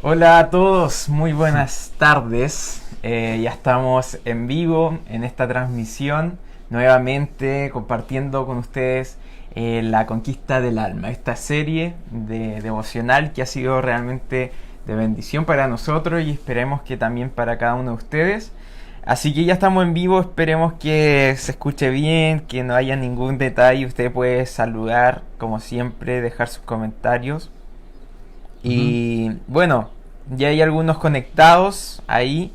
Hola a todos, muy buenas tardes. Ya estamos en vivo en esta transmisión, nuevamente compartiendo con ustedes la conquista del alma, esta serie de devocional que ha sido realmente de bendición para nosotros y esperemos que también para cada uno de ustedes. Así que ya estamos en vivo, esperemos que se escuche bien, que no haya ningún detalle. Usted puede saludar, como siempre, dejar sus comentarios. Ujú. Y bueno, ya hay algunos conectados ahí.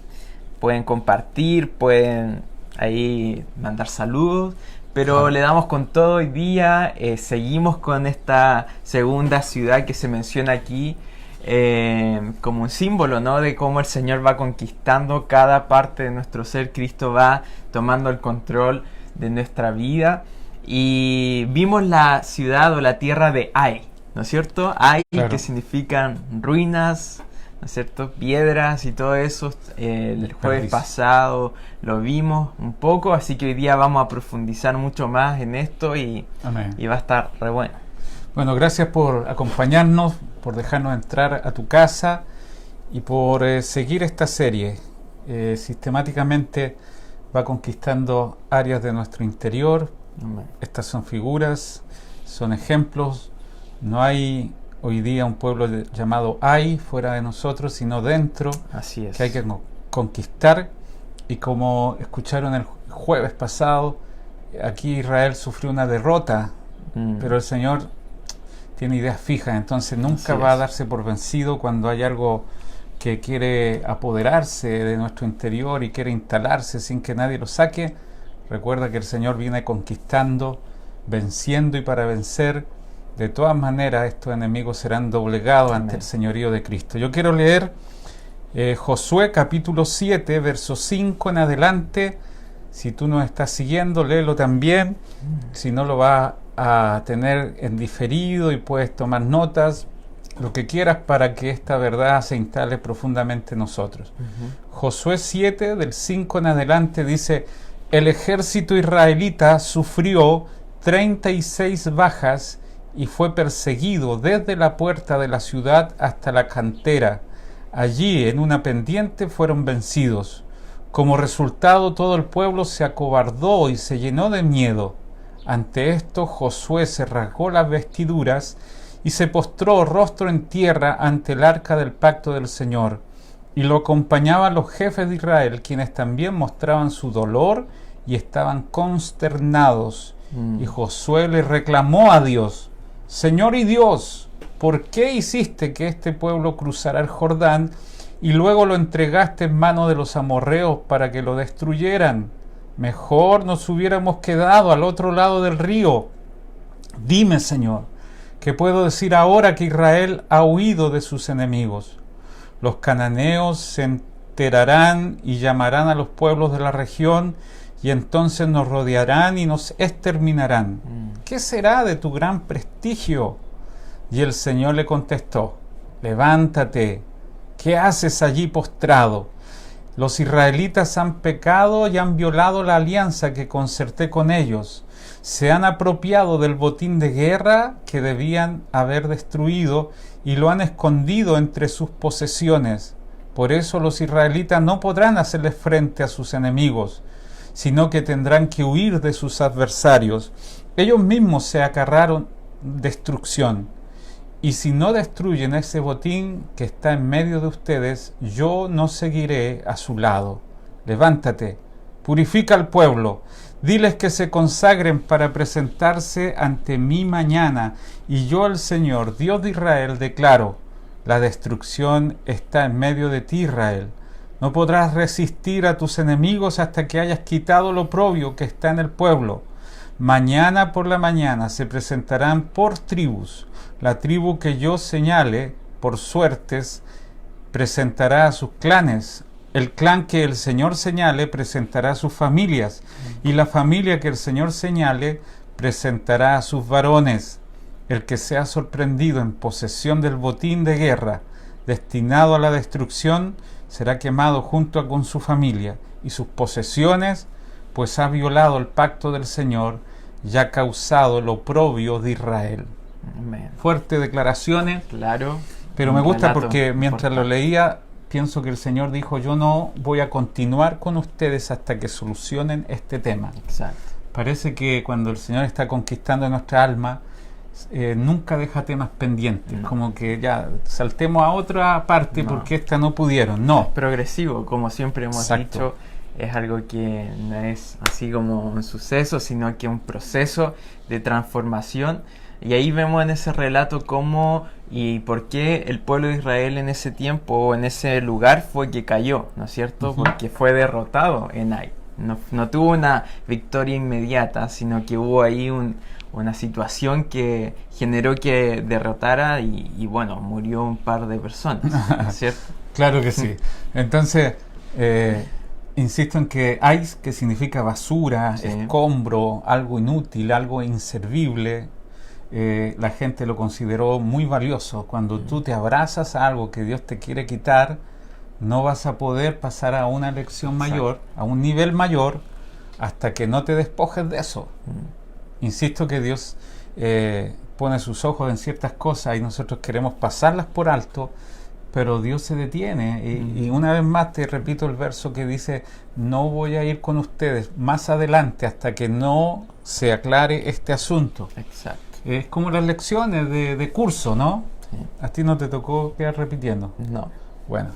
Pueden compartir, pueden ahí mandar saludos. Pero Claro. le damos con todo hoy día. Seguimos con esta segunda ciudad que se menciona aquí como un símbolo, ¿no? De cómo el Señor va conquistando cada parte de nuestro ser. Cristo va tomando el control de nuestra vida. Y vimos la ciudad o la tierra de Ai, ¿no es cierto? Ai, que Claro. significan ruinas, ¿no es cierto? Piedras y todo eso. El jueves Desperdicio. pasado lo vimos un poco, así que hoy día vamos a profundizar mucho más en esto Amén. y va a estar re bueno. Bueno, gracias por acompañarnos, por dejarnos entrar a tu casa y por seguir esta serie. Sistemáticamente va conquistando áreas de nuestro interior. Amén. Estas son figuras, son ejemplos. No hay hoy día un pueblo llamado Ai fuera de nosotros, sino dentro, Así que hay es. que conquistar. Y como escucharon el jueves pasado, aquí Israel sufrió una derrota, pero el Señor tiene ideas fijas, entonces nunca Así va a es. darse por vencido cuando hay algo que quiere apoderarse de nuestro interior y quiere instalarse sin que nadie lo saque. Recuerda que el Señor viene conquistando, venciendo y para vencer. De todas maneras, estos enemigos serán doblegados ante el Amén. señorío de Cristo. Yo quiero leer Josué capítulo 7, verso 5 en adelante. Si tú nos estás siguiendo, léelo también. Si no, lo vas a tener en diferido y puedes tomar notas, lo que quieras para que esta verdad se instale profundamente en nosotros. Josué 7, del 5 en adelante, dice: el ejército israelita sufrió 36 bajas y fue perseguido desde la puerta de la ciudad hasta la cantera. Allí, en una pendiente, fueron vencidos. Como resultado, todo el pueblo se acobardó y se llenó de miedo. Ante esto, Josué se rasgó las vestiduras y se postró rostro en tierra ante el arca del pacto del Señor. Y lo acompañaban los jefes de Israel, quienes también mostraban su dolor y estaban consternados. Y Josué le reclamó a Dios: Señor y Dios, ¿por qué hiciste que este pueblo cruzara el Jordán y luego lo entregaste en manos de los amorreos para que lo destruyeran? Mejor nos hubiéramos quedado al otro lado del río. Dime, Señor, ¿qué puedo decir ahora que Israel ha huido de sus enemigos? Los cananeos se enterarán y llamarán a los pueblos de la región, y entonces nos rodearán y nos exterminarán. ¿Qué será de tu gran prestigio? Y el Señor le contestó: levántate, ¿qué haces allí postrado? Los israelitas han pecado y han violado la alianza que concerté con ellos. Se han apropiado del botín de guerra que debían haber destruido y lo han escondido entre sus posesiones. Por eso los israelitas no podrán hacerles frente a sus enemigos, sino que tendrán que huir de sus adversarios. Ellos mismos se acarraron destrucción. Y si no destruyen ese botín que está en medio de ustedes, yo no seguiré a su lado. Levántate, purifica al pueblo, diles que se consagren para presentarse ante mí mañana, y yo, el Señor, Dios de Israel, declaro: la destrucción está en medio de ti, Israel. No podrás resistir a tus enemigos hasta que hayas quitado lo oprobio que está en el pueblo. Mañana por la mañana se presentarán por tribus. La tribu que yo señale por suertes presentará a sus clanes. El clan que el Señor señale presentará a sus familias. Y la familia que el Señor señale presentará a sus varones. El que sea sorprendido en posesión del botín de guerra destinado a la destrucción será quemado junto con su familia y sus posesiones, pues ha violado el pacto del Señor y ha causado el oprobio de Israel. Amén. Fuertes declaraciones. Claro. Pero Un me gusta relato porque mientras lo importante. leía, pienso que el Señor dijo, yo no voy a continuar con ustedes hasta que solucionen este tema. Exacto. Parece que cuando el Señor está conquistando nuestra alma, nunca deja temas pendientes, No. como que ya saltemos a otra parte No. porque esta no pudieron. No, Progresivo, como siempre hemos Exacto. dicho, es algo que no es así como un suceso, sino que un proceso de transformación. Y ahí vemos en ese relato cómo y por qué el pueblo de Israel en ese tiempo o en ese lugar fue que cayó, ¿no es cierto? Ujú. Porque fue derrotado en Ai. No tuvo una victoria inmediata, sino que hubo ahí una situación que generó que derrotara y bueno, murió un par de personas, ¿no es cierto? claro que sí. Entonces, insisto en que ais, que significa basura, Sí. escombro, algo inútil, algo inservible, la gente lo consideró muy valioso. Cuando tú te abrazas a algo que Dios te quiere quitar, no vas a poder pasar a una lección mayor, a un nivel mayor, hasta que no te despojes de eso. Insisto que Dios pone sus ojos en ciertas cosas y nosotros queremos pasarlas por alto, pero Dios se detiene. Y una vez más te repito el verso que dice, no voy a ir con ustedes más adelante hasta que no se aclare este asunto. Exacto. Es como las lecciones de curso, ¿no? Sí. A ti no te tocó quedar repitiendo. No, Bueno,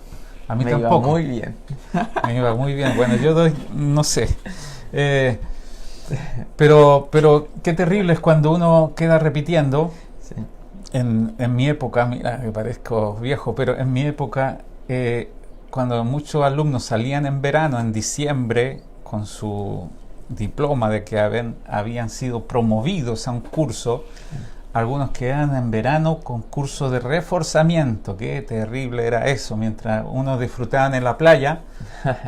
a mí me iba tampoco. muy bien. Me iba muy bien. Bueno, yo doy, no sé. Pero qué terrible es cuando uno queda repitiendo. Sí. En mi época, mira, me parezco viejo, pero en mi época, cuando muchos alumnos salían en verano, en diciembre, con su diploma de que habían sido promovidos a un curso, algunos quedaban en verano con cursos de reforzamiento. Qué terrible era eso, mientras unos disfrutaban en la playa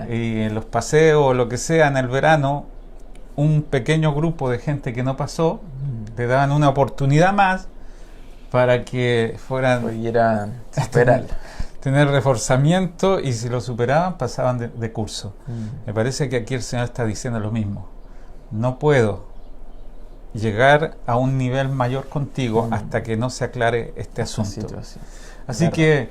y en los paseos o lo que sea en el verano, un pequeño grupo de gente que no pasó, le daban una oportunidad más para que fueran Pudiera superar. tener reforzamiento y si lo superaban pasaban de curso. Me parece que aquí el Señor está diciendo lo mismo. No puedo llegar a un nivel mayor contigo hasta que no se aclare este asunto. Situación. Así Verdad. que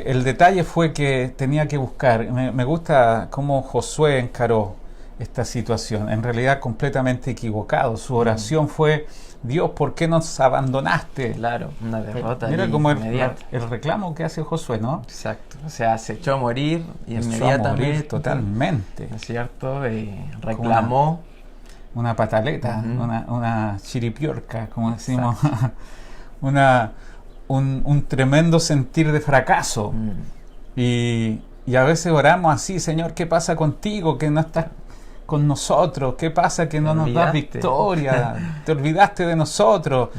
el detalle fue que tenía que buscar. Me gusta cómo Josué encaró esta situación. En realidad completamente equivocado. Su oración fue, Dios, ¿por qué nos abandonaste? Claro, una derrota Mira ahí como inmediata. el reclamo que hace Josué, ¿no? Exacto. O sea, se echó a morir y Echó a inmediatamente. morir totalmente. ¿No es cierto? Reclamó. Una pataleta, Ujú. una chiripiorca, como decimos. Un tremendo sentir de fracaso. Y a veces oramos así, Señor, ¿qué pasa contigo? Que no estás con nosotros. ¿Qué pasa que no nos das olvidaste. victoria? Te olvidaste de nosotros.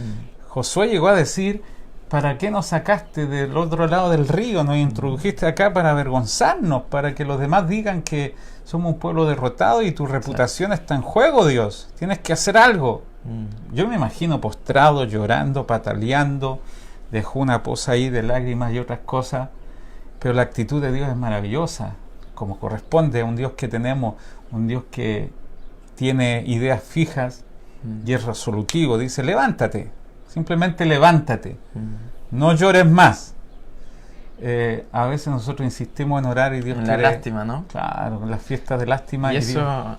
Josué llegó a decir, ¿para qué nos sacaste del otro lado del río? Nos introdujiste acá para avergonzarnos, para que los demás digan que somos un pueblo derrotado y tu reputación está en juego, Dios. Tienes que hacer algo. Yo me imagino postrado, llorando, pataleando. Dejó una poza ahí de lágrimas y otras cosas. Pero la actitud de Dios es maravillosa, como corresponde a un Dios que tenemos, un Dios que tiene ideas fijas y es resolutivo. Dice, levántate, simplemente levántate, no llores más. A veces nosotros insistimos en orar y Dios En la quiere... lástima, ¿no? Claro, en las fiestas de lástima. Y Dios- eso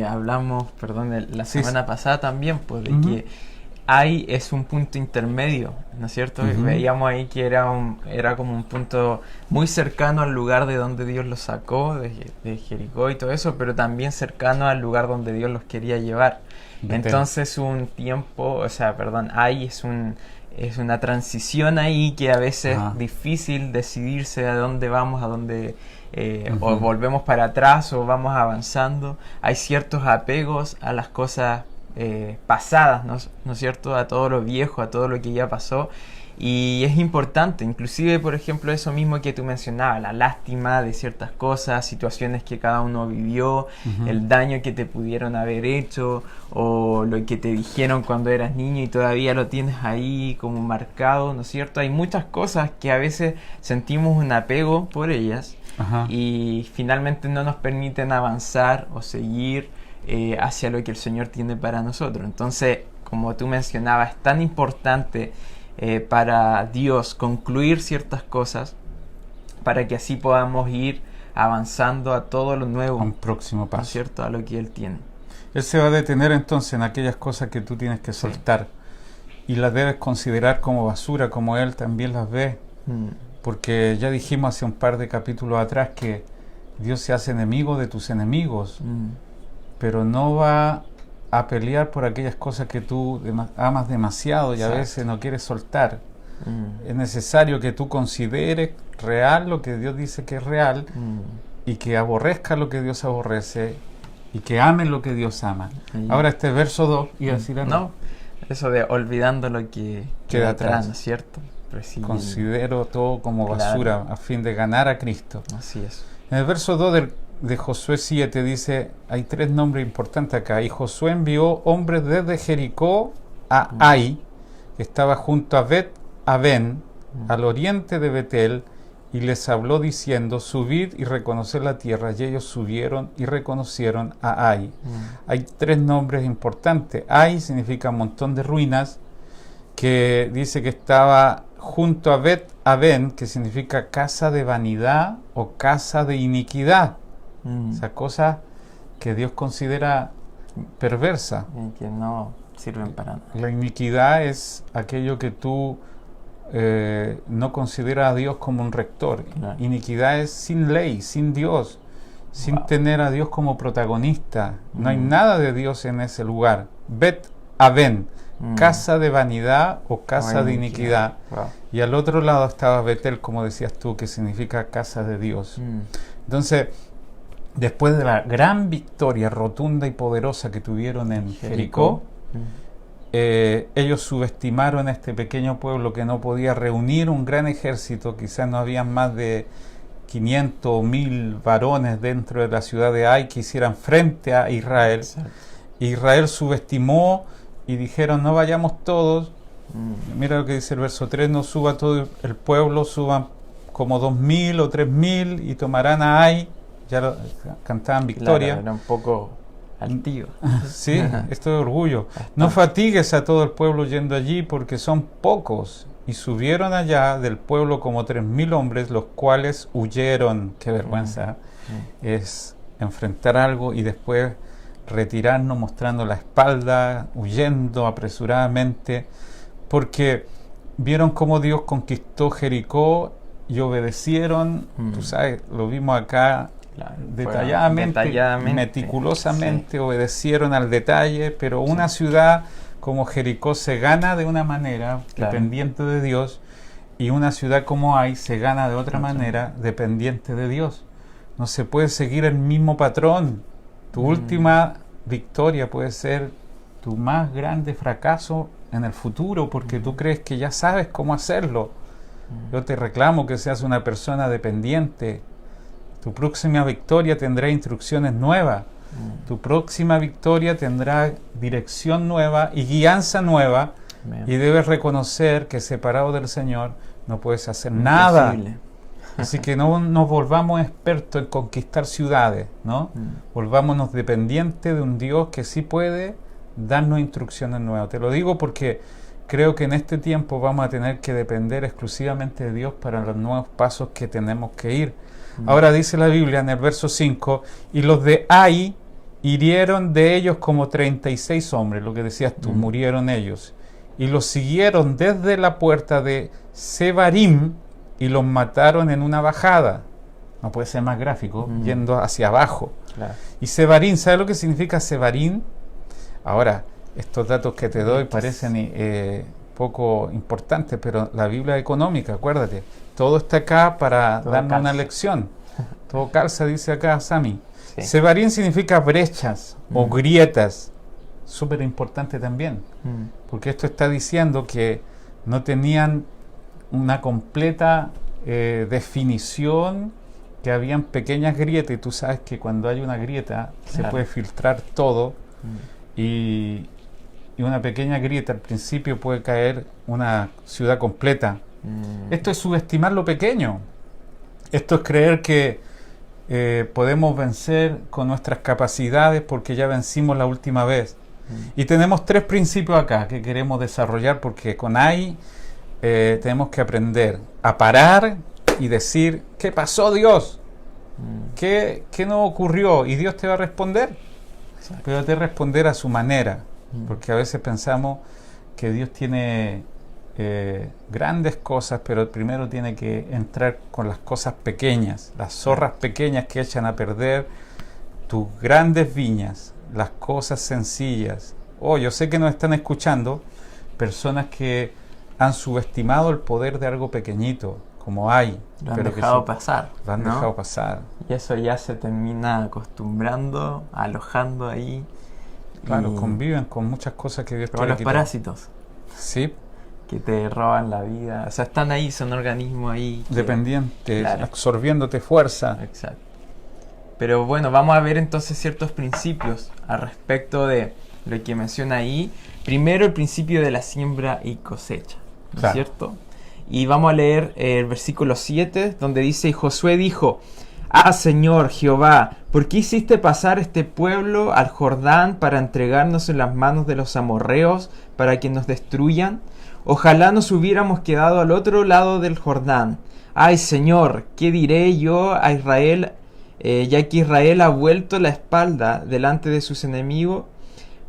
hablamos, perdón, la Sí, semana pasada también, pues de Ujú. que ahí es un punto intermedio, ¿no es cierto? Ujú. Veíamos ahí que era como un punto muy cercano al lugar de donde Dios los sacó, de Jericó y todo eso, pero también cercano al lugar donde Dios los quería llevar. Betel. Entonces un tiempo, o sea, perdón, ahí es una transición ahí que a veces Ajá. es difícil decidirse a dónde vamos, a dónde o Ujú. volvemos para atrás o vamos avanzando. Hay ciertos apegos a las cosas pasadas, ¿no es cierto? A todo lo viejo, a todo lo que ya pasó. Y es importante, inclusive, por ejemplo, eso mismo que tú mencionabas, la lástima de ciertas cosas, situaciones que cada uno vivió, Ujú. el daño que te pudieron haber hecho, o lo que te dijeron cuando eras niño y todavía lo tienes ahí como marcado, ¿no es cierto? Hay muchas cosas que a veces sentimos un apego por ellas Ajá. y finalmente no nos permiten avanzar o seguir hacia lo que el Señor tiene para nosotros. Entonces, como tú mencionabas, es tan importante para Dios concluir ciertas cosas, para que así podamos ir avanzando a todo lo nuevo, A un próximo ¿no es paso. cierto?, a lo que Él tiene. Él se va a detener entonces en aquellas cosas que tú tienes que soltar y las debes considerar como basura, como Él también las ve. Porque ya dijimos hace un par de capítulos atrás que Dios se hace enemigo de tus enemigos, pero no va a pelear por aquellas cosas que tú amas demasiado y a veces no quieres soltar. Es necesario que tú consideres real lo que Dios dice que es real y que aborrezca lo que Dios aborrece y que ames lo que Dios ama. Ahora este verso 2 iba a decir algo. No, eso de olvidando lo que Queda atrás, atrás. ¿no es cierto? Considero todo como basura a fin de ganar a Cristo. Así es. En el verso 2 de Josué 7 dice, hay tres nombres importantes acá. Y Josué envió hombres desde Jericó a Ai, que estaba junto a Bet-Aven, al oriente de Betel, y les habló diciendo, subid y reconoced la tierra. Y ellos subieron y reconocieron a Ai. Hay tres nombres importantes. Ai significa montón de ruinas, que dice que estaba junto a Bet-Aven, que significa casa de vanidad o casa de iniquidad. O sea, cosa que Dios considera perversa. Y que no sirven para nada. La iniquidad es aquello que tú no consideras a Dios como un rector. Claro. Iniquidad es sin ley, sin Dios, sin tener a Dios como protagonista. No hay nada de Dios en ese lugar. Bet-Aven, casa de vanidad o casa de iniquidad. Y al otro lado estaba Betel, como decías tú, que significa casa de Dios. Entonces, después de la gran victoria rotunda y poderosa que tuvieron en Jericó, ellos subestimaron a este pequeño pueblo que no podía reunir un gran ejército. Quizás no habían más de 500 o 1000 varones dentro de la ciudad de Ai que hicieran frente a Israel. Exacto. Israel subestimó y dijeron, no vayamos todos. Mira lo que dice el verso 3, no suba todo el pueblo, suban como 2000 o 3000 y tomarán a Ai. Ya cantaban victoria. Claro, era un poco altivo. Sí, esto es orgullo. No fatigues a todo el pueblo yendo allí, porque son pocos. Y subieron allá del pueblo como 3000 hombres, los cuales huyeron. Qué vergüenza es enfrentar algo y después retirarnos mostrando la espalda, huyendo apresuradamente, porque vieron cómo Dios conquistó Jericó y obedecieron. Tú sabes, lo vimos acá. Claro, detalladamente, meticulosamente obedecieron al detalle, pero una ciudad como Jericó se gana de una manera dependiente de Dios, y una ciudad como Ai se gana de otra manera dependiente de Dios. No se puede seguir el mismo patrón. Tu última victoria puede ser tu más grande fracaso en el futuro, porque tú crees que ya sabes cómo hacerlo. Yo te reclamo que seas una persona dependiente. Tu próxima victoria tendrá instrucciones nuevas. Tu próxima victoria tendrá dirección nueva y guianza nueva. Y debes reconocer que separado del Señor no puedes hacer nada. Así que no nos volvamos expertos en conquistar ciudades, ¿no? Volvámonos dependientes de un Dios que sí puede darnos instrucciones nuevas. Te lo digo porque creo que en este tiempo vamos a tener que depender exclusivamente de Dios para los nuevos pasos que tenemos que ir. Ahora dice la Biblia en el verso 5, y los de Ai hirieron de ellos como 36 hombres, lo que decías tú, murieron ellos, y los siguieron desde la puerta de Sebarim y los mataron en una bajada. No puede ser más gráfico, yendo hacia abajo. Claro. Y Sebarim, ¿sabes lo que significa Sebarim? Ahora, estos datos que te doy parecen poco importantes, pero la Biblia es económica, acuérdate. Todo está acá para darnos una lección. Todo calza, dice acá Sami. Sí. Sebarim significa brechas o grietas. Súper importante también. Porque esto está diciendo que no tenían una completa definición, que habían pequeñas grietas. Y tú sabes que cuando hay una grieta se puede filtrar todo. Y una pequeña grieta al principio puede caer una ciudad completa. Esto es subestimar lo pequeño. Esto es creer que podemos vencer con nuestras capacidades porque ya vencimos la última vez. Y tenemos tres principios acá que queremos desarrollar, porque con Ai tenemos que aprender a parar y decir, ¿qué pasó, Dios? ¿Qué no ocurrió? Y Dios te va a responder, Exacto. pero te va a responder a su manera, Mm. porque a veces pensamos que Dios tiene grandes cosas, pero primero tiene que entrar con las cosas pequeñas, las zorras pequeñas que echan a perder tus grandes viñas, las cosas sencillas. Yo sé que nos están escuchando personas que han subestimado el poder de algo pequeñito, como hay, Lo han pero que dejado pasar. lo han ¿no? dejado pasar. Y eso ya se termina acostumbrando, alojando ahí. Claro, y- conviven con muchas cosas que Dios Como te los quitó. parásitos Sí, que te roban la vida. O sea, están ahí, son organismos ahí. dependiente, Claro. absorbiéndote fuerza. Exacto. Pero bueno, vamos a ver entonces ciertos principios al respecto de lo que menciona ahí. Primero, el principio de la siembra y cosecha, ¿no es Claro. cierto? Y vamos a leer el versículo 7, donde dice: Y Josué dijo: Ah, Señor Jehová, ¿por qué hiciste pasar este pueblo al Jordán para entregarnos en las manos de los amorreos para que nos destruyan? Ojalá nos hubiéramos quedado al otro lado del Jordán. Ay, Señor, ¿qué diré yo a Israel, ya que Israel ha vuelto la espalda delante de sus enemigos?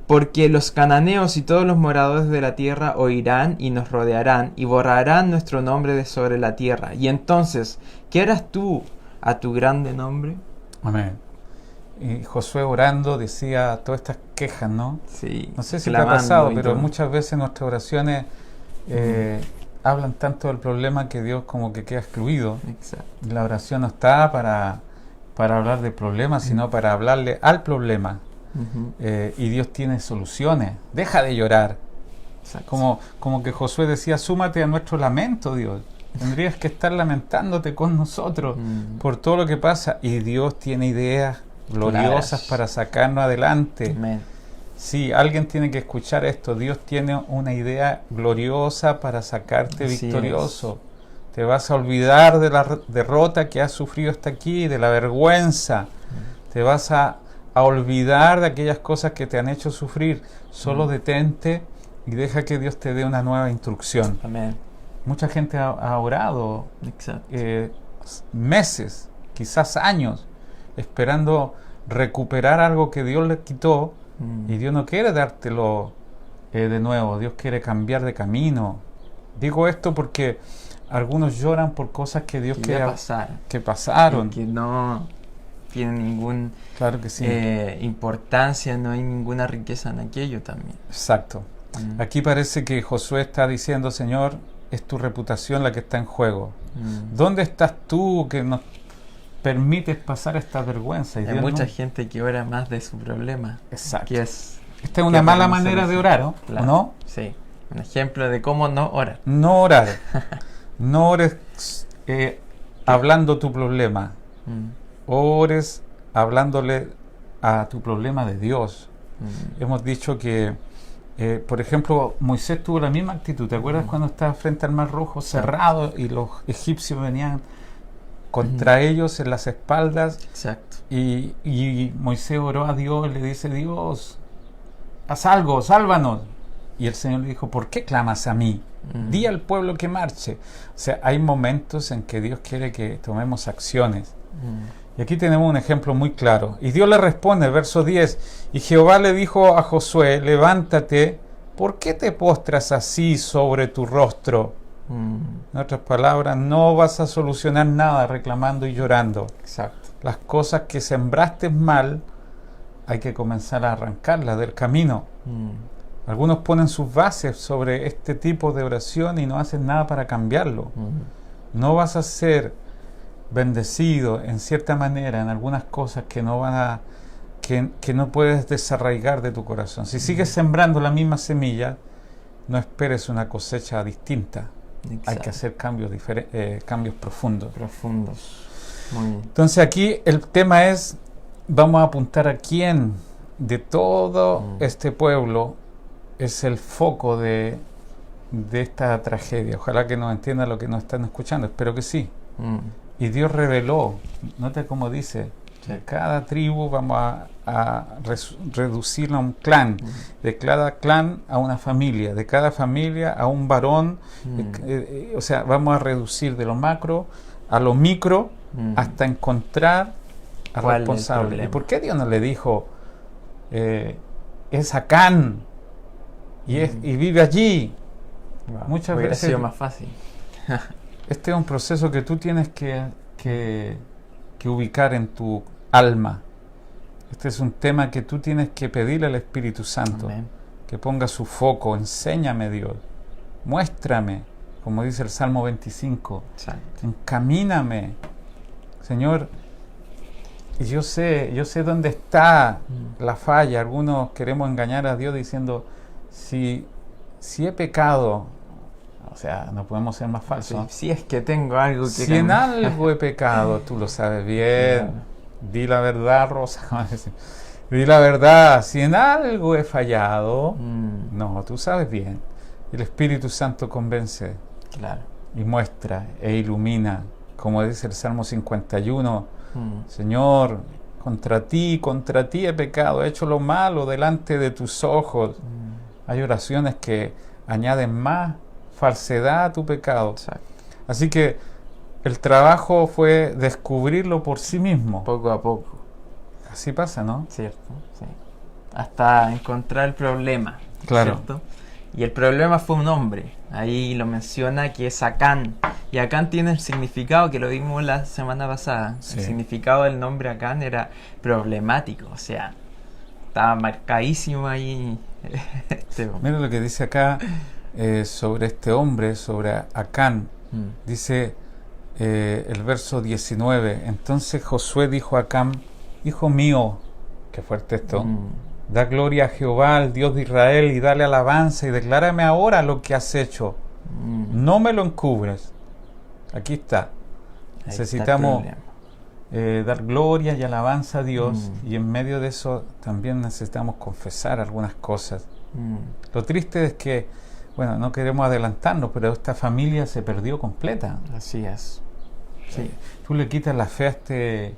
Porque los cananeos y todos los moradores de la tierra oirán y nos rodearán y borrarán nuestro nombre de sobre la tierra. Y entonces, ¿qué harás tú a tu grande nombre? Amén. Y Josué orando decía todas estas quejas, ¿no? Sí, No sé si te ha clamando pasado, y pero todo. muchas veces nuestras oraciones hablan tanto del problema que Dios como que queda excluido. Exacto. La oración no está para hablar del problema, sino para hablarle al problema. Ujú. Y Dios tiene soluciones. Deja de llorar. Exacto. Como que Josué decía, súmate a nuestro lamento, Dios. Tendrías que estar lamentándote con nosotros por todo lo que pasa. Y Dios tiene ideas gloriosas Claras. para sacarnos adelante. Amén. Sí, alguien tiene que escuchar esto. Dios tiene una idea gloriosa para sacarte Así victorioso. Te vas a olvidar de la derrota que has sufrido hasta aquí, de la vergüenza. Te vas a olvidar de aquellas cosas que te han hecho sufrir. Solo detente y deja que Dios te dé una nueva instrucción. Amén. Mucha gente ha orado Exacto. meses, quizás años, esperando recuperar algo que Dios le quitó. Y Dios no quiere dártelo de nuevo. Dios quiere cambiar de camino. Digo esto porque algunos lloran por cosas que Dios Que quiere ya pasaron. que pasaron. Y que no tiene ninguna Claro que sí. importancia, no hay ninguna riqueza en aquello también. Exacto. Aquí parece que Josué está diciendo, Señor, es tu reputación la que está en juego. ¿Dónde estás tú que nos permites pasar esta vergüenza? Y Hay Dios mucha no. gente que ora más de su problema. Exacto. Que es, Esta es una mala tenemos manera de solución. orar, ¿o Claro. no? Sí. Un ejemplo de cómo no orar. No orar. No ores hablando tu problema. Ores hablándole a tu problema de Dios. Hemos dicho que, por ejemplo, Moisés tuvo la misma actitud. ¿Te acuerdas cuando estaba frente al Mar Rojo cerrado y los egipcios venían contra ellos en las espaldas? Exacto. Y Moisés oró a Dios y le dice, Dios, haz algo, sálvanos. Y el Señor le dijo, ¿por qué clamas a mí? Di al pueblo que marche. O sea, hay momentos en que Dios quiere que tomemos acciones. Y aquí tenemos un ejemplo muy claro. Y Dios le responde, verso 10, y Jehová le dijo a Josué, levántate, ¿por qué te postras así sobre tu rostro? En otras palabras, no vas a solucionar nada reclamando y llorando. Exacto. Las cosas que sembraste mal, hay que comenzar a arrancarlas del camino. Algunos ponen sus bases sobre este tipo de oración y no hacen nada para cambiarlo. No vas a ser bendecido en cierta manera en algunas cosas que no van a que no puedes desarraigar de tu corazón. Si sigues sembrando la misma semilla, no esperes una cosecha distinta. Exacto. Hay que hacer cambios profundos. Profundos. Muy bien. Entonces aquí el tema es, vamos a apuntar a quién de todo este pueblo es el foco de esta tragedia. Ojalá que nos entiendan lo que nos están escuchando. Espero que sí. Y Dios reveló, nota cómo dice, Sí. De cada tribu vamos a reducirla a un clan, de cada clan a una familia, de cada familia a un varón. O sea, vamos a reducir de lo macro a lo micro hasta encontrar al ¿Cuál es el responsable. ¿Y problema? por qué Dios no le dijo, es Acán y vive allí? Wow, Muchas hubiera veces- sido más fácil. Este es un proceso que tú tienes que ubicar en tu alma. Este es un tema que tú tienes que pedirle al Espíritu Santo, Amén. que ponga su foco. Enséñame, Dios. Muéstrame, como dice el Salmo 25. Exacto. Encamíname, Señor. Y yo sé dónde está la falla. Algunos queremos engañar a Dios diciendo, si he pecado, o sea, no podemos ser más falsos. Si es que tengo algo que Si en cambiar. algo he pecado, tú lo sabes bien. Claro. Di la verdad, Rosa. Di la verdad. Si en algo he fallado, no, tú sabes bien. El Espíritu Santo convence Claro. y muestra e ilumina. Como dice el Salmo 51, Mm. Señor, contra ti he pecado, he hecho lo malo delante de tus ojos. Hay oraciones que añaden más falsedad a tu pecado. Exacto. Así que el trabajo fue descubrirlo por sí mismo. Poco a poco, Así pasa, ¿no? ¿cierto? Sí. Hasta encontrar el problema, Claro. ¿cierto? Y el problema fue un hombre. Ahí lo menciona que es Acán. Y Acán tiene el significado que lo vimos la semana pasada. Sí. El significado del nombre Acán era problemático. O sea, estaba marcadísimo ahí. Mira lo que dice acá sobre este hombre, sobre Acán. Dice el verso 19. Entonces Josué dijo a Acán, hijo mío, qué fuerte esto, da gloria a Jehová, al Dios de Israel, y dale alabanza, y declárame ahora lo que has hecho. No me lo encubres. Aquí está. Necesitamos dar gloria y alabanza a Dios, y en medio de eso también necesitamos confesar algunas cosas. Lo triste es que, bueno, no queremos adelantarnos, pero esta familia se perdió completa. Así es. Sí. Tú le quitas la fe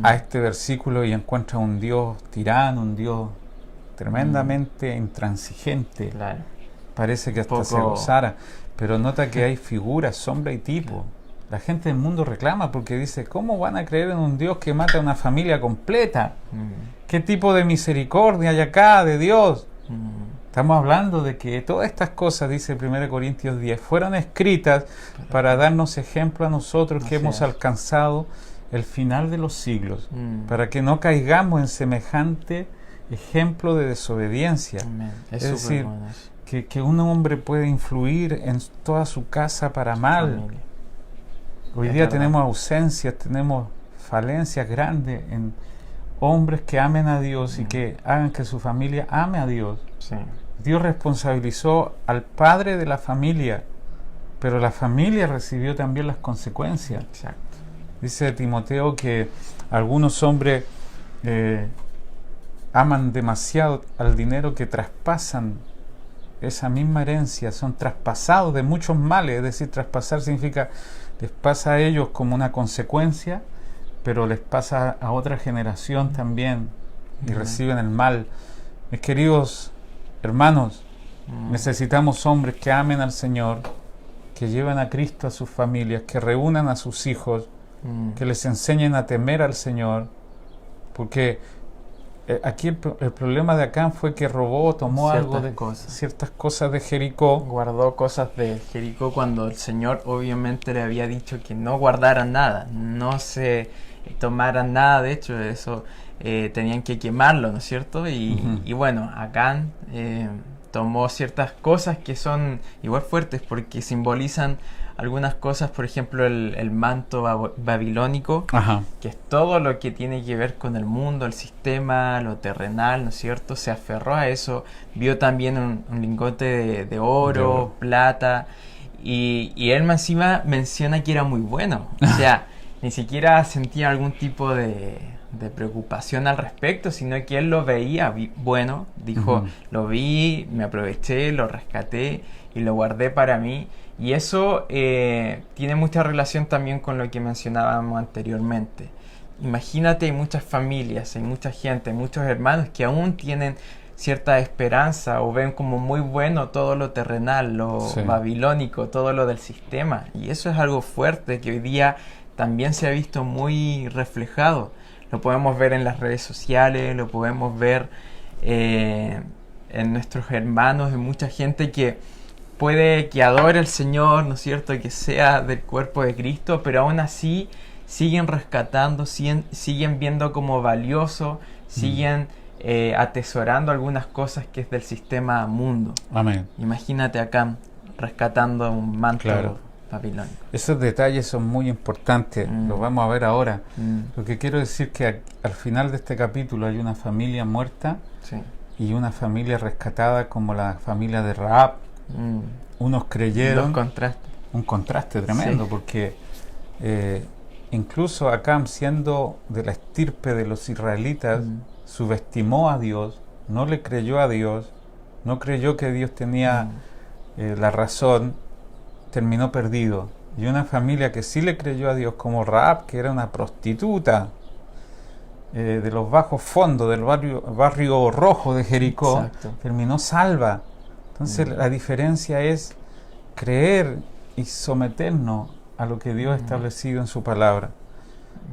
a este versículo y encuentras un Dios tirano, un Dios tremendamente intransigente. Claro. Parece que hasta Poco- se gozara, pero nota que hay figuras, sombra y tipo. La gente del mundo reclama porque dice, ¿cómo van a creer en un Dios que mata a una familia completa? ¿Qué tipo de misericordia hay acá de Dios? Estamos hablando de que todas estas cosas, dice 1 Corintios 10, fueron escritas para darnos ejemplo a nosotros que Así hemos es. alcanzado el final de los siglos, Mm. para que no caigamos en semejante ejemplo de desobediencia. Amén. Es súper decir, bueno eso. Que un hombre puede influir en toda su casa para mal. Familia. Hoy Es día verdad. tenemos ausencias, tenemos falencias grandes en hombres que amen a Dios y que hagan que su familia ame a Dios. Sí. Dios responsabilizó al padre de la familia, pero la familia recibió también las consecuencias. Exacto. Dice Timoteo que algunos hombres aman demasiado al dinero que traspasan esa misma herencia, son traspasados de muchos males, es decir, traspasar significa les pasa a ellos como una consecuencia, pero les pasa a otra generación también y reciben el mal. Mis queridos hermanos, necesitamos hombres que amen al Señor, que lleven a Cristo a sus familias, que reúnan a sus hijos, que les enseñen a temer al Señor, porque aquí el problema de Acán fue que robó, tomó Ciertas algo de cosas. ciertas cosas de Jericó. Guardó cosas de Jericó cuando el Señor obviamente le había dicho que no guardaran nada, no se tomaran nada, de hecho eso tenían que quemarlo, ¿no es cierto? Y bueno, Acán tomó ciertas cosas que son igual fuertes porque simbolizan algunas cosas, por ejemplo el manto babilónico, Ajá. que es todo lo que tiene que ver con el mundo, el sistema, lo terrenal, ¿no es cierto? Se aferró a eso, vio también un lingote de oro, plata, y él encima menciona que era muy bueno, o sea, ni siquiera sentía algún tipo de preocupación al respecto, sino que él lo veía bueno, dijo, lo vi, me aproveché, lo rescaté y lo guardé para mí. Y eso tiene mucha relación también con lo que mencionábamos anteriormente. imagínate, hay muchas familias, hay mucha gente, hay muchos hermanos que aún tienen cierta esperanza o ven como muy bueno todo lo terrenal, lo Sí. babilónico, todo lo del sistema. Y eso es algo fuerte que hoy día también se ha visto muy reflejado. Lo podemos ver en las redes sociales, lo podemos ver en nuestros hermanos, en mucha gente que puede que adore al Señor, ¿no es cierto?, que sea del cuerpo de Cristo, pero aún así siguen rescatando, siguen viendo como valioso, siguen atesorando algunas cosas que es del sistema mundo. Amén. Imagínate acá rescatando un manto Claro. babilónico. Esos detalles son muy importantes, los vamos a ver ahora. Lo que quiero decir que al final de este capítulo hay una familia muerta Sí. y una familia rescatada como la familia de Rahab. Unos creyeron, Los contrastes. un contraste tremendo, Sí. porque incluso Acán, siendo de la estirpe de los israelitas, subestimó a Dios, no le creyó a Dios, no creyó que Dios tenía la razón, terminó perdido. Y una familia que sí le creyó a Dios, como Rahab, que era una prostituta de los bajos fondos del barrio rojo de Jericó, Exacto. terminó salva. Entonces la diferencia es creer y someternos a lo que Dios ha establecido en su palabra.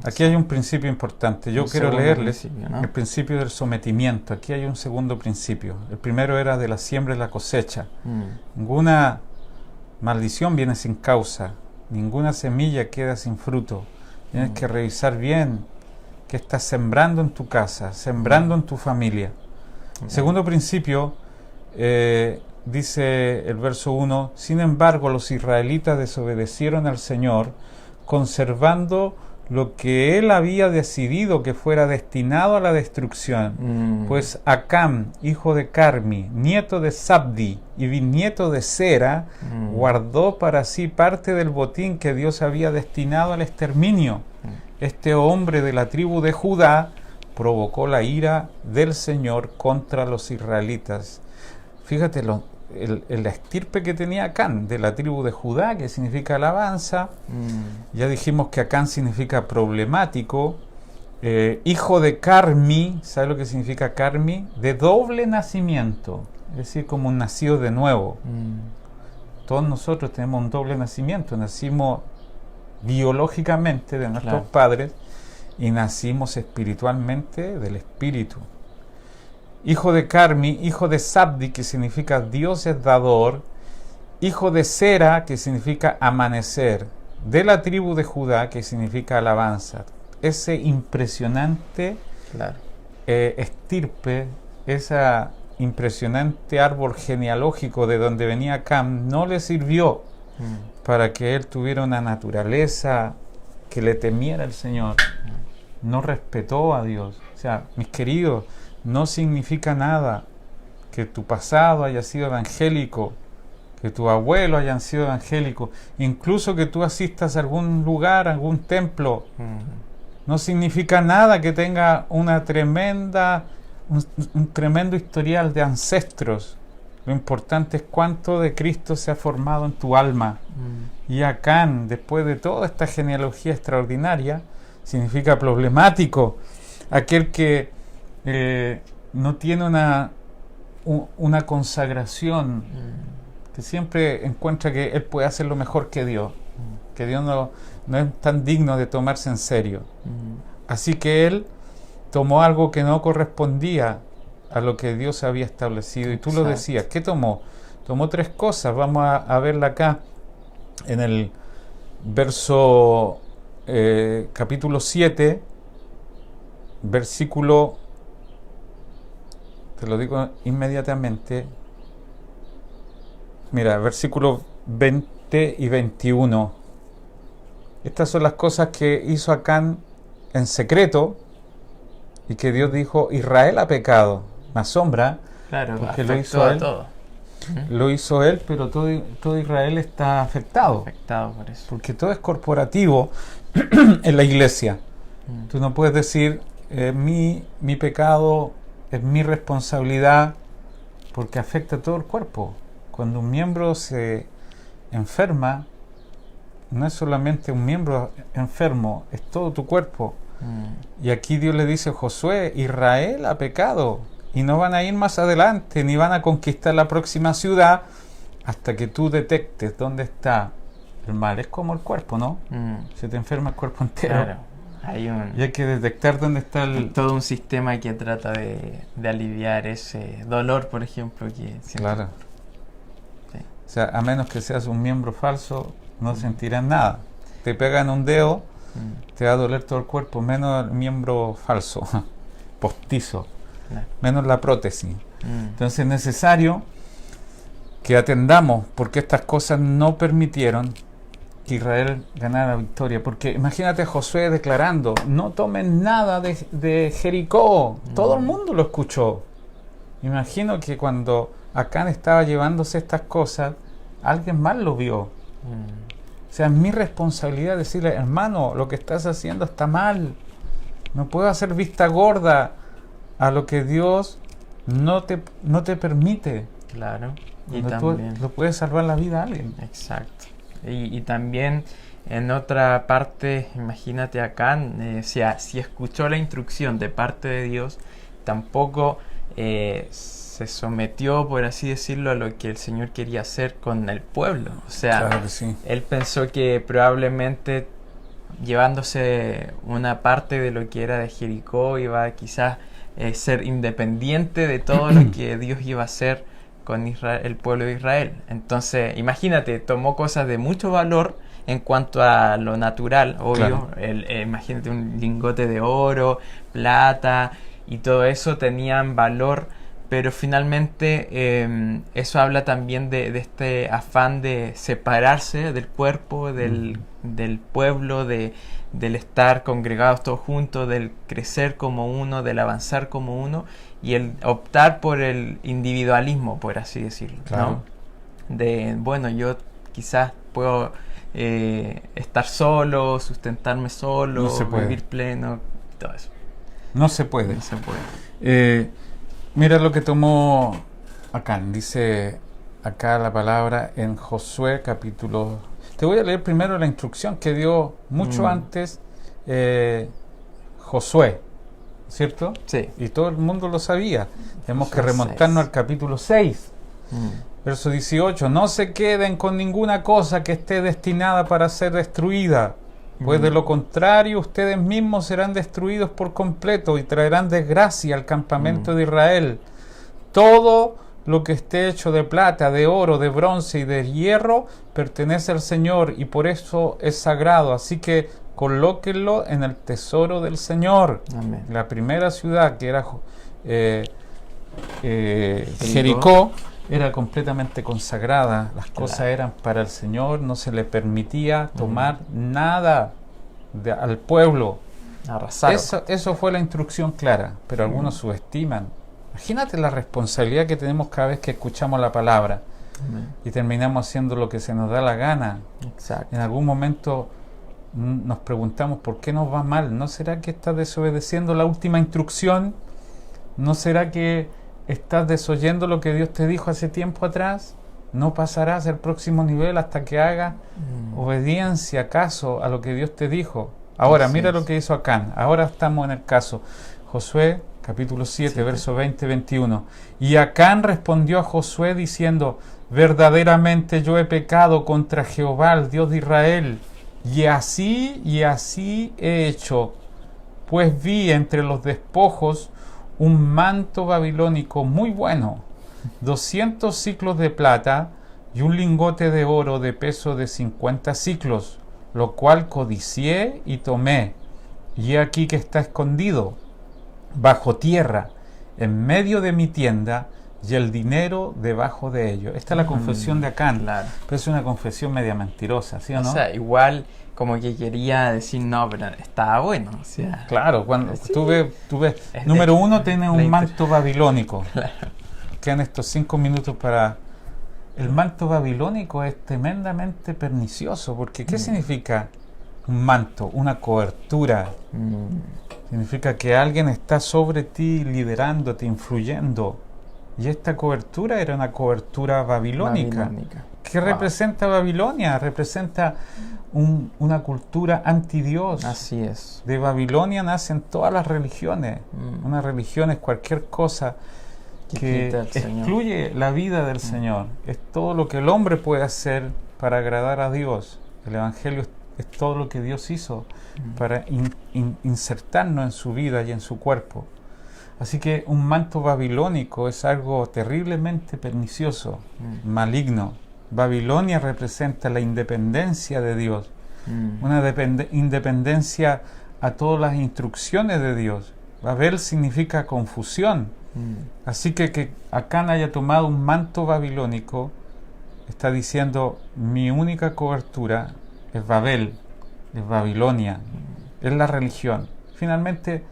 Aquí hay un principio importante. Yo Un quiero segundo leerles principio, ¿no? el principio del sometimiento. Aquí hay un segundo principio. El primero era de la siembra y la cosecha. Ninguna maldición viene sin causa. Ninguna semilla queda sin fruto. Tienes que revisar bien qué estás sembrando en tu casa, sembrando en tu familia. Segundo principio, dice el verso 1, sin embargo los israelitas desobedecieron al Señor, conservando lo que él había decidido que fuera destinado a la destrucción. Pues Acán, hijo de Carmi, nieto de Sabdi y bisnieto de Sera, guardó para sí parte del botín que Dios había destinado al exterminio. Este hombre de la tribu de Judá provocó la ira del Señor contra los israelitas. Fíjate la estirpe que tenía Acán, de la tribu de Judá, que significa alabanza. Ya dijimos que Acán significa problemático. Hijo de Carmi, ¿sabe lo que significa Carmi? De doble nacimiento, es decir, como un nacido de nuevo. Todos nosotros tenemos un doble nacimiento, nacimos biológicamente de nuestros padres y nacimos espiritualmente del Espíritu. Hijo de Carmi, hijo de Sabdi, que significa Dios es dador, hijo de Sera, que significa amanecer, de la tribu de Judá, que significa alabanza. Ese impresionante estirpe, esa impresionante árbol genealógico de donde venía Cam, no le sirvió para que él tuviera una naturaleza que le temiera al Señor. No respetó a Dios. O sea, mis queridos, no significa nada que tu pasado haya sido evangélico, que tu abuelo hayan sido evangélicos, incluso que tú asistas a algún lugar, a algún templo. No significa nada que tenga una tremenda, un tremendo historial de ancestros. Lo importante es cuánto de Cristo se ha formado en tu alma. Y Acán, después de toda esta genealogía extraordinaria, significa problemático. Aquel que no tiene una consagración, que siempre encuentra que él puede hacerlo mejor que Dios, que Dios no es tan digno de tomarse en serio. Así que él tomó algo que no correspondía a lo que Dios había establecido. Y tú lo decías, ¿qué tomó? Tomó tres cosas. Vamos a verla acá en el verso capítulo 7, versículo, te lo digo inmediatamente, mira, versículos 20 y 21. Estas son las cosas que hizo Acán en secreto y que Dios dijo, Israel ha pecado. Me asombra, porque lo hizo él. Lo hizo él, pero todo Israel está afectado por eso. Porque todo es corporativo en la iglesia. Tú no puedes decir, mi pecado es mi responsabilidad, porque afecta a todo el cuerpo. Cuando un miembro se enferma, no es solamente un miembro enfermo, es todo tu cuerpo. Y aquí Dios le dice a Josué, Israel ha pecado y no van a ir más adelante, ni van a conquistar la próxima ciudad hasta que tú detectes dónde está el mal. Es como el cuerpo, ¿no? Se te enferma el cuerpo entero. Claro. Y hay que detectar dónde está todo un sistema que trata de aliviar ese dolor, por ejemplo, que siente. Claro. Sí. O sea, a menos que seas un miembro falso, no sentirás nada. Te pegan un dedo, te va a doler todo el cuerpo, menos el miembro falso, postizo, menos la prótesis. Entonces es necesario que atendamos, porque estas cosas no permitieron que Israel ganara la victoria. Porque imagínate a Josué declarando, no tomen nada de Jericó. Todo el mundo lo escuchó. Imagino que cuando Acán estaba llevándose estas cosas, alguien más lo vio. O sea, es mi responsabilidad decirle, hermano, lo que estás haciendo está mal. No puedo hacer vista gorda a lo que Dios no te permite. Claro. Y Cuando también tú lo puedes salvar la vida a alguien. Exacto. Y también en otra parte, imagínate acá, si escuchó la instrucción de parte de Dios, tampoco se sometió, por así decirlo, a lo que el Señor quería hacer con el pueblo. O sea, Claro que sí. él pensó que probablemente llevándose una parte de lo que era de Jericó iba a quizás ser independiente de todo lo que Dios iba a hacer con Israel, el pueblo de Israel. Entonces, imagínate, tomó cosas de mucho valor en cuanto a lo natural, obvio. Claro. Imagínate un lingote de oro, plata y todo eso tenían valor, pero finalmente eso habla también de este afán de separarse del cuerpo, del pueblo, del estar congregados todos juntos, del crecer como uno, del avanzar como uno, y el optar por el individualismo, por así decirlo, Claro. ¿no? De, bueno, yo quizás puedo estar solo, sustentarme solo, No se puede. vivir pleno, todo eso. No se puede. No se puede. Mira lo que tomó Acán. Dice acá la palabra en Josué capítulo... Te voy a leer primero la instrucción que dio mucho antes Josué, ¿cierto? Sí. Y todo el mundo lo sabía. Tenemos que Josué remontarnos 6. al capítulo 6. Verso 18, no se queden con ninguna cosa que esté destinada para ser destruida, pues de lo contrario ustedes mismos serán destruidos por completo y traerán desgracia al campamento de Israel. Todo lo que esté hecho de plata, de oro, de bronce y de hierro pertenece al Señor y por eso es sagrado, así que colóquenlo en el tesoro del Señor. Amén. La primera ciudad, que era Jericó, era completamente consagrada, las cosas eran para el Señor, no se le permitía tomar nada al pueblo. Arrasaron. Eso fue la instrucción clara, pero algunos subestiman. Imagínate la responsabilidad que tenemos cada vez que escuchamos la palabra y terminamos haciendo lo que se nos da la gana. Exacto. En algún momento nos preguntamos por qué nos va mal. ¿No será que estás desobedeciendo la última instrucción? ¿No será que estás desoyendo lo que Dios te dijo hace tiempo atrás? No pasarás al próximo nivel hasta que hagas obediencia, caso a lo que Dios te dijo. Ahora, Así mira es. lo que hizo Acán. Ahora estamos en el caso. Josué, capítulo 7, verso 20-21. Y Acán respondió a Josué diciendo, verdaderamente yo he pecado contra Jehová, el Dios de Israel, y así he hecho, pues vi entre los despojos un manto babilónico muy bueno, 200 siclos de plata y un lingote de oro de peso de 50 siclos, lo cual codicié y tomé, y he aquí que está escondido bajo tierra, en medio de mi tienda, y el dinero debajo de ello. Esta es la confesión de Acán, Claro. pero es una confesión media mentirosa, ¿sí o no? O sea, igual como que quería decir, no, pero estaba bueno. O sea, Claro, cuando Sí. tú ves, Es número de- uno, tiene la un inter- manto babilónico. Claro. Quedan estos 5 minutos para... El manto babilónico es tremendamente pernicioso, porque ¿qué significa un manto? Una cobertura. Significa que alguien está sobre ti, liderándote, influyendo. Y esta cobertura era una cobertura babilónica. ¿Qué representa Babilonia? Representa una cultura anti-Dios. Así es. De Babilonia nacen todas las religiones. Una religión es cualquier cosa que excluye la vida del Señor. Es todo lo que el hombre puede hacer para agradar a Dios. El Evangelio es todo lo que Dios hizo para insertarnos en su vida y en su cuerpo. Así que un manto babilónico es algo terriblemente pernicioso, maligno. Babilonia representa la independencia de Dios, una independencia a todas las instrucciones de Dios. Babel significa confusión. Así que Acán haya tomado un manto babilónico está diciendo: mi única cobertura es Babel, es Babilonia, es la religión. Finalmente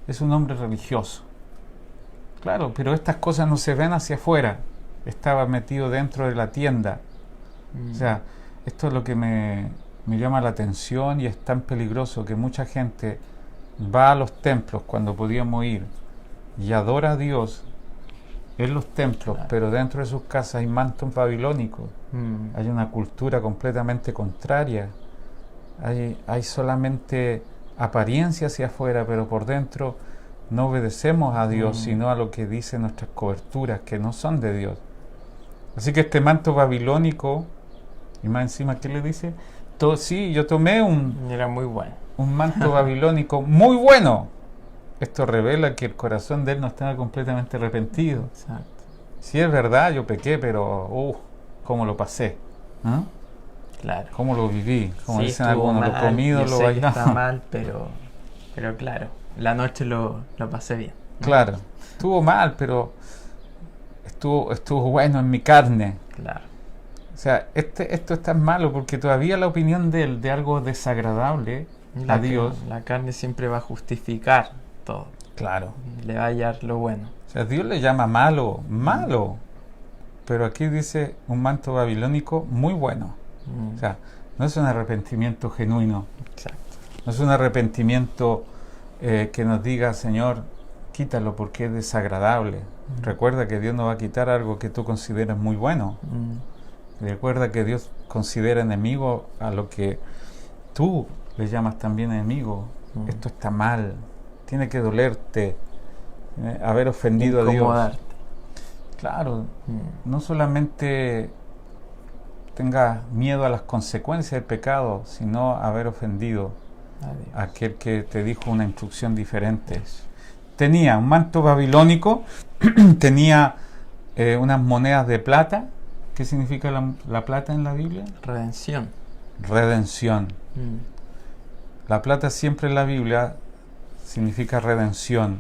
es un hombre religioso. Claro, pero estas cosas no se ven hacia afuera. Estaba metido dentro de la tienda. O sea, esto es lo que me llama la atención, y es tan peligroso que mucha gente va a los templos cuando podíamos ir y adora a Dios en los templos, pero dentro de sus casas hay mantos babilónicos. Hay una cultura completamente contraria. Hay solamente apariencia hacia afuera, pero por dentro no obedecemos a Dios, sino a lo que dicen nuestras coberturas, que no son de Dios. Así que este manto babilónico, y más encima, ¿qué le dice? Sí, yo tomé era muy bueno. Un manto babilónico muy bueno. Esto revela que el corazón de él no estaba completamente arrepentido. Exacto. Sí, es verdad, yo pequé, pero cómo lo pasé. ¿Ah? Claro. Cómo lo viví. Como sí, dicen algunos, lo comido, lo bailado. Está mal, pero claro, la noche lo pasé bien, ¿no? Claro, estuvo mal, pero estuvo bueno en mi carne. Claro. O sea, esto es tan malo porque todavía la opinión de él, de algo desagradable a Dios. La carne siempre va a justificar todo. Claro. Le va a hallar lo bueno. O sea, Dios le llama malo. Pero aquí dice un manto babilónico muy bueno. O sea, no es un arrepentimiento genuino. Exacto. No es un arrepentimiento que nos diga: Señor, quítalo porque es desagradable. Recuerda que Dios no va a quitar algo que tú consideras muy bueno. Recuerda que Dios considera enemigo a lo que tú le llamas también enemigo. Esto está mal. Tiene que dolerte haber ofendido a Dios. Claro, no solamente tengas miedo a las consecuencias del pecado, sino haber ofendido a aquel que te dijo una instrucción diferente. Tenía un manto babilónico, tenía unas monedas de plata. ¿Qué significa la plata en la Biblia? Redención. La plata siempre en la Biblia significa redención.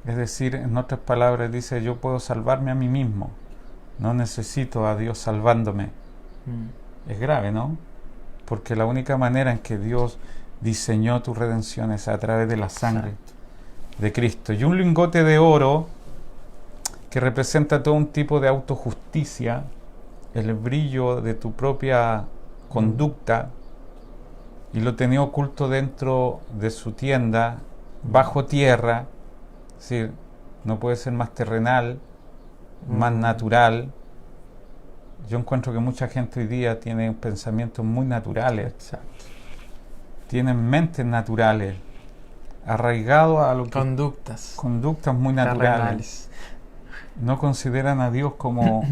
Es decir, en otras palabras dice: yo puedo salvarme a mí mismo, no necesito a Dios salvándome. Es grave, ¿no? Porque la única manera en que Dios diseñó tu redención es a través de la sangre de Cristo. Y un lingote de oro que representa todo un tipo de autojusticia, el brillo de tu propia conducta, y lo tenía oculto dentro de su tienda, bajo tierra. Es decir, no puede ser más terrenal, más natural. Yo encuentro que mucha gente hoy día tiene pensamientos muy naturales. Exacto. Tienen mentes naturales, arraigados a lo que... Conductas muy naturales. terrenales. No consideran a Dios como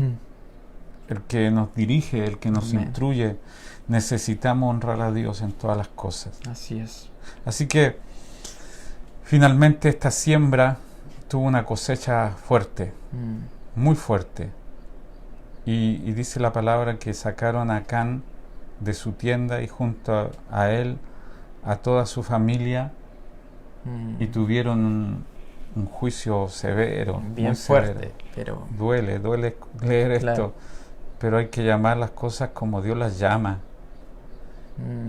el que nos dirige, el que nos instruye. Necesitamos honrar a Dios en todas las cosas. Así es. Así que finalmente esta siembra tuvo una cosecha fuerte, muy fuerte. Y dice la palabra que sacaron a Acán de su tienda y junto a él a toda su familia y tuvieron un juicio severo, bien muy fuerte, severo. pero Duele leer claro. esto, pero hay que llamar las cosas como Dios las llama.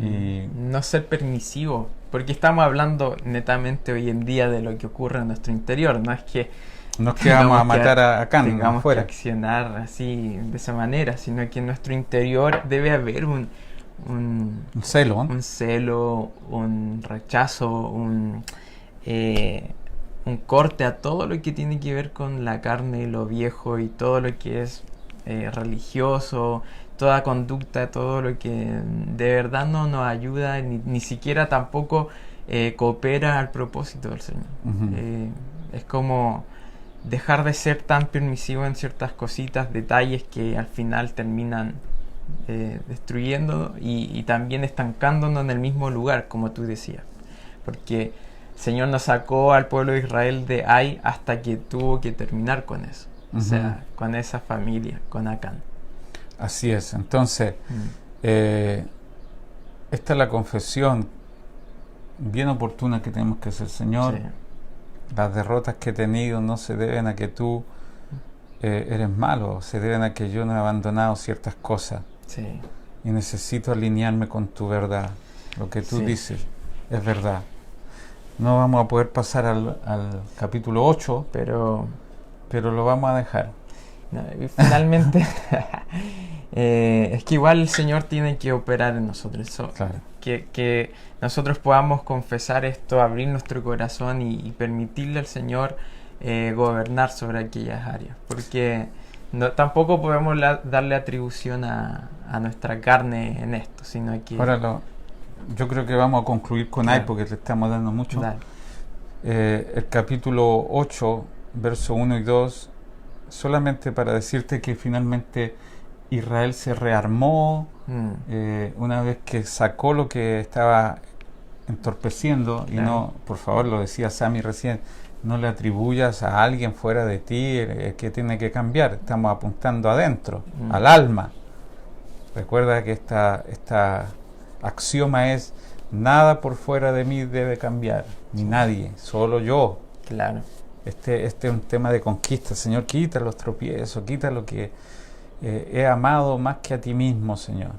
Y no ser permisivo, porque estamos hablando netamente hoy en día de lo que ocurre en nuestro interior. No es que vamos a matar a Acán tengamos afuera. que accionar así de esa manera, sino que en nuestro interior debe haber un celo, un rechazo, un corte a todo lo que tiene que ver con la carne, lo viejo y todo lo que es religioso, toda conducta, todo lo que de verdad no nos ayuda, ni siquiera tampoco coopera al propósito del Señor. Es como dejar de ser tan permisivo en ciertas cositas, detalles que al final terminan destruyendo y también estancándonos en el mismo lugar, como tú decías. Porque el Señor nos sacó al pueblo de Israel de Ai hasta que tuvo que terminar con eso. O sea, con esa familia, con Acán. Así es. Entonces, esta es la confesión bien oportuna que tenemos que hacer, Señor. Sí. Las derrotas que he tenido no se deben a que tú eres malo, se deben a que yo no he abandonado ciertas cosas. Sí. Y necesito alinearme con tu verdad. Lo que tú dices es verdad. No vamos a poder pasar al capítulo 8, pero lo vamos a dejar. No, y finalmente, es que igual el Señor tiene que operar en nosotros. Claro. Que nosotros podamos confesar esto, abrir nuestro corazón y permitirle al Señor gobernar sobre aquellas áreas. Porque tampoco podemos darle atribución a nuestra carne en esto, sino que... Ahora yo creo que vamos a concluir con Ai porque le estamos dando mucho. El capítulo 8, verso 1 y 2, solamente para decirte que finalmente Israel se rearmó una vez que sacó lo que estaba entorpeciendo. Y no, por favor, lo decía Sammy recién, no le atribuyas a alguien fuera de ti que tiene que cambiar. Estamos apuntando adentro, al alma. Recuerda que esta axioma es: nada por fuera de mí debe cambiar, ni nadie, solo yo. Claro. Este es un tema de conquista. Señor, quita los tropiezos, quita lo que he amado más que a ti mismo, Señor.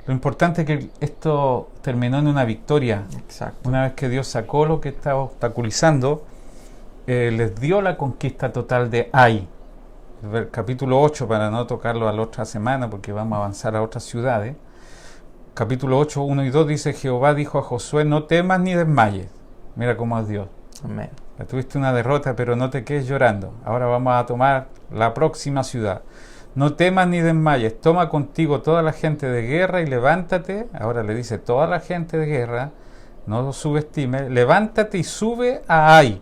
Lo importante es que esto terminó en una victoria. Exacto. Una vez que Dios sacó lo que estaba obstaculizando, les dio la conquista total de Ai. El capítulo 8, para no tocarlo a la otra semana, porque vamos a avanzar a otras ciudades. Capítulo 8, 1 y 2 dice: Jehová dijo a Josué, no temas ni desmayes. Mira cómo es Dios. Amén. Tuviste una derrota, pero no te quedes llorando. Ahora vamos a tomar la próxima ciudad. No temas ni desmayes. Toma contigo toda la gente de guerra y levántate. Ahora le dice toda la gente de guerra. No lo subestimes. Levántate y sube a Ai.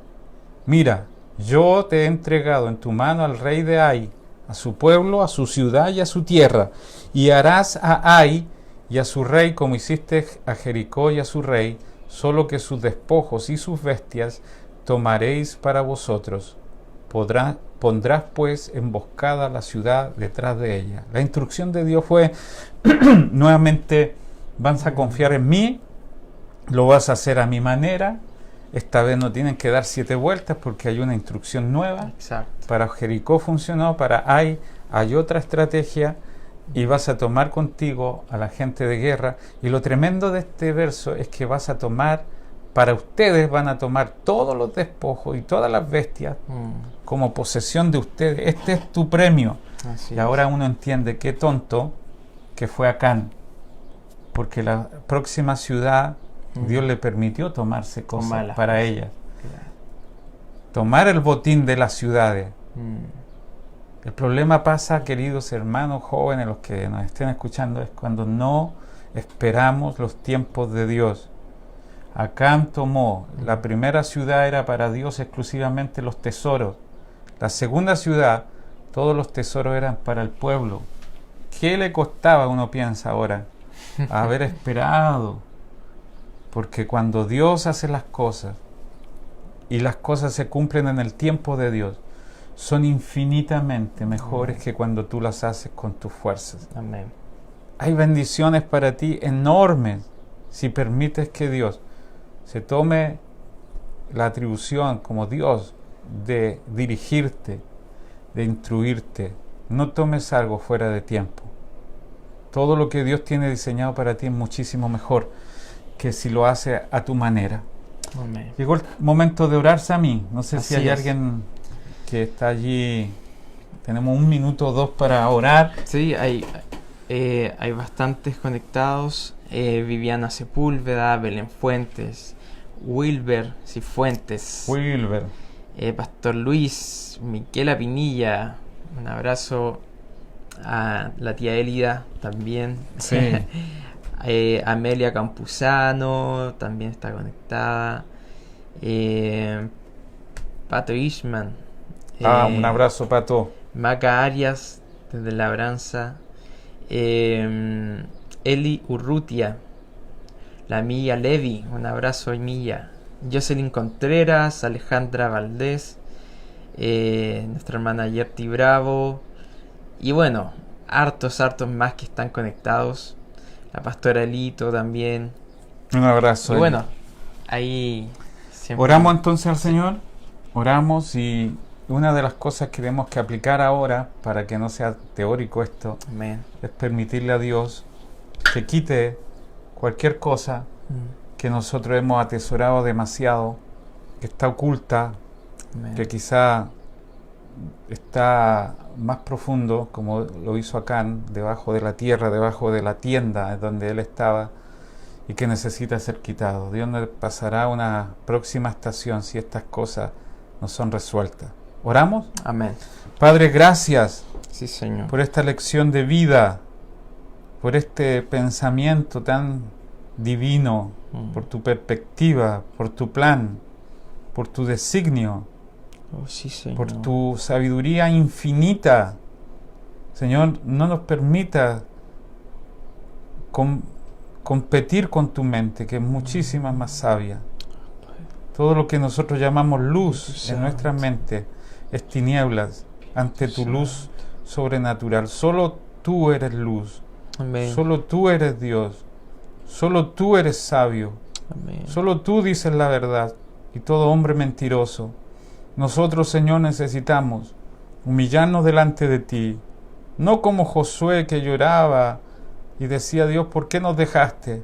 Mira, yo te he entregado en tu mano al rey de Ai, a su pueblo, a su ciudad y a su tierra. Y harás a Ai y a su rey como hiciste a Jericó y a su rey, solo que sus despojos y sus bestias tomaréis para vosotros. Pondrás pues emboscada la ciudad detrás de ella. La instrucción de Dios fue nuevamente: vas a confiar en mí, lo vas a hacer a mi manera. Esta vez no tienen que dar 7 vueltas porque hay una instrucción nueva. Exacto. Para Jericó funcionó, para Ai hay otra estrategia, y vas a tomar contigo a la gente de guerra. Y lo tremendo de este verso es que vas a tomar, para ustedes van a tomar todos los despojos y todas las bestias como posesión de ustedes. Este es tu premio. Así y ahora uno entiende qué tonto que fue Acán, porque la próxima ciudad Dios le permitió tomarse cosas para ella. Claro. Tomar el botín de las ciudades. El problema pasa, queridos hermanos jóvenes, los que nos estén escuchando, es cuando no esperamos los tiempos de Dios. Acán tomó, la primera ciudad era para Dios exclusivamente los tesoros. La segunda ciudad, todos los tesoros eran para el pueblo. ¿Qué le costaba, uno piensa ahora, haber esperado? Porque cuando Dios hace las cosas y las cosas se cumplen en el tiempo de Dios, son infinitamente mejores que cuando tú las haces con tus fuerzas. Amén. Hay bendiciones para ti enormes si permites que Dios se tome la atribución como Dios de dirigirte, de instruirte. No tomes algo fuera de tiempo. Todo lo que Dios tiene diseñado para ti es muchísimo mejor que si lo hace a tu manera. Amén. Llegó el momento de orar, Sammy. No sé si hay Así es. alguien que está allí. Tenemos 1 minuto o 2 para orar. Sí, hay bastantes conectados. Viviana Sepúlveda, Belén Fuentes, Wilber Cifuentes, Wilber. Pastor Luis, Miquela Pinilla, un abrazo a la tía Elida también. Sí. Amelia Campuzano también está conectada. Pato Ishman. Un abrazo, Pato. Maca Arias, desde Labranza. Eli Urrutia. La Milla Levi, un abrazo, Milla. Jocelyn Contreras, Alejandra Valdés, nuestra hermana Yerti Bravo. Y bueno, hartos más que están conectados. La pastora Elito también. Un abrazo. Y bueno, ahí siempre... Oramos entonces al Señor. Oramos, y una de las cosas que tenemos que aplicar ahora, para que no sea teórico esto, Amén. es permitirle a Dios que quite cualquier cosa que nosotros hemos atesorado demasiado, que está oculta, Amén. que quizá está más profundo, como lo hizo Acán, debajo de la tierra, debajo de la tienda donde él estaba, y que necesita ser quitado. Dios nos pasará una próxima estación si estas cosas no son resueltas. ¿Oramos? Amén. Padre, gracias Sí, Señor. por esta lección de vida, por este pensamiento tan divino, por tu perspectiva, por tu plan, por tu designio, Oh, sí, Señor. por tu sabiduría infinita. Señor, no nos permita competir con tu mente, que es muchísima más sabia. Todo lo que nosotros llamamos luz en nuestra mente es tinieblas ante tu luz sobrenatural. Solo tú eres luz. Amén. Solo tú eres Dios. Solo tú eres sabio. Amén. Solo tú dices la verdad, y todo hombre mentiroso. Nosotros, Señor, necesitamos humillarnos delante de ti, no como Josué, que lloraba y decía: Dios, ¿por qué nos dejaste?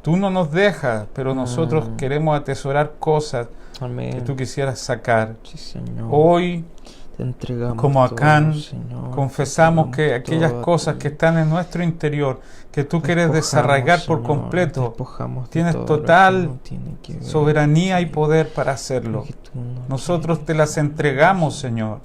Tú no nos dejas, pero nosotros queremos atesorar cosas Amén. que tú quisieras sacar. Sí, Señor. Hoy, Te entregamos como todo, Acán, Señor. confesamos Te que entregamos aquellas todo a cosas ti. que están en nuestro interior, que tú quieres Despojamos, desarraigar por Señor, completo, despojamos de tienes todo lo que total no tiene que ver soberanía y contigo, poder para hacerlo. lo que tú no Nosotros quieres, te las entregamos, Señor.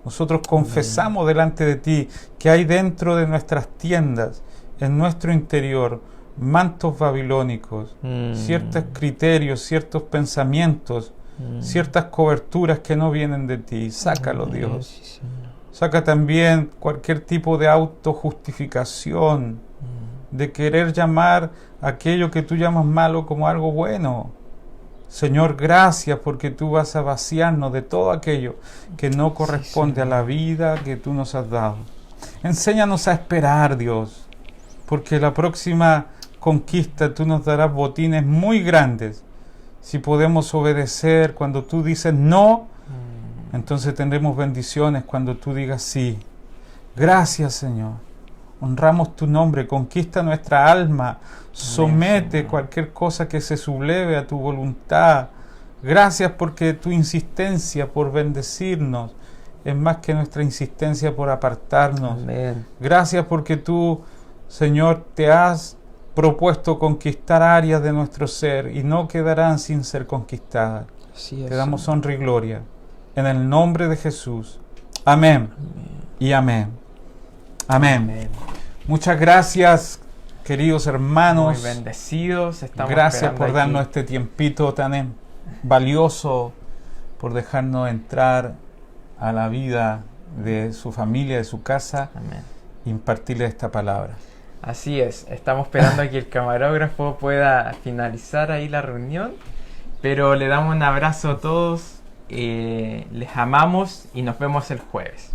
Nosotros confesamos delante de ti que hay dentro de nuestras tiendas, en nuestro interior, mantos babilónicos, ciertos criterios, ciertos pensamientos, ciertas coberturas que no vienen de ti. Sácalo, Dios. Sí, Señor. Saca también cualquier tipo de autojustificación, de querer llamar aquello que tú llamas malo como algo bueno. Señor, gracias, porque tú vas a vaciarnos de todo aquello que no corresponde a la vida que tú nos has dado. Enséñanos a esperar, Dios, porque la próxima conquista tú nos darás botines muy grandes. Si podemos obedecer cuando tú dices no, entonces tendremos bendiciones cuando tú digas sí. Gracias, Señor. Honramos tu nombre, conquista nuestra alma, somete cualquier cosa que se subleve a tu voluntad. Gracias porque tu insistencia por bendecirnos es más que nuestra insistencia por apartarnos. Amén. Gracias porque tú, Señor, te has propuesto conquistar áreas de nuestro ser y no quedarán sin ser conquistadas. Así es, Te damos Señor. honra y gloria en el nombre de Jesús. Amén y amén. Amén. Amén. Muchas gracias, queridos hermanos. Muy bendecidos. Estamos Gracias esperando por aquí. darnos este tiempito tan valioso, por dejarnos entrar a la vida de su familia, de su casa, Amén. e impartirle esta palabra. Así es, estamos esperando a que el camarógrafo pueda finalizar ahí la reunión, pero le damos un abrazo a todos, les amamos y nos vemos el jueves.